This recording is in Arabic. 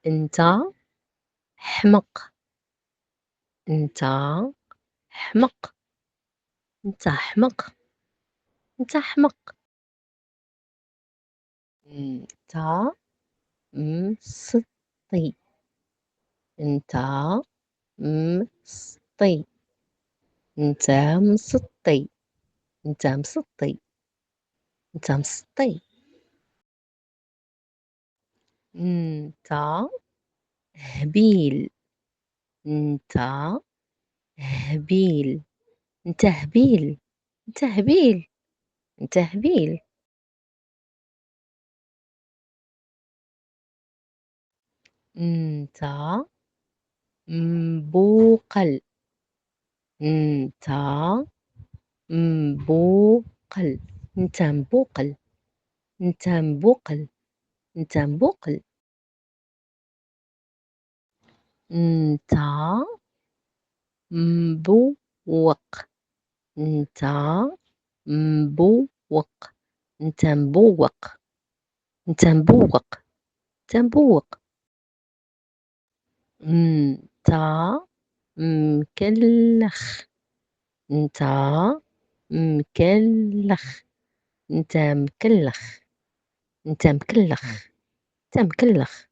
أنت حمق. أنت حمق. أنت حمق. أنت حمق. أنت مسطي. أنت مسطي. أنت مسطي. أنت مسطي. أنت مسطي. أنت هبيل. أنت هبيل. أنت هبيل. أنت هبيل. أنت هبيل. أنت مبوقل. أنت مبوقل. أنت مبوقل. أنت مبوقل. أنت مبوقل. أنت مبوق. أنت مبوق. أنت مبوق. أنت مبوق. أنت مبوق. أنت مكلخ. أنت مكلخ. أنت مكلخ. أنت مكلخ. أنت مكلخ.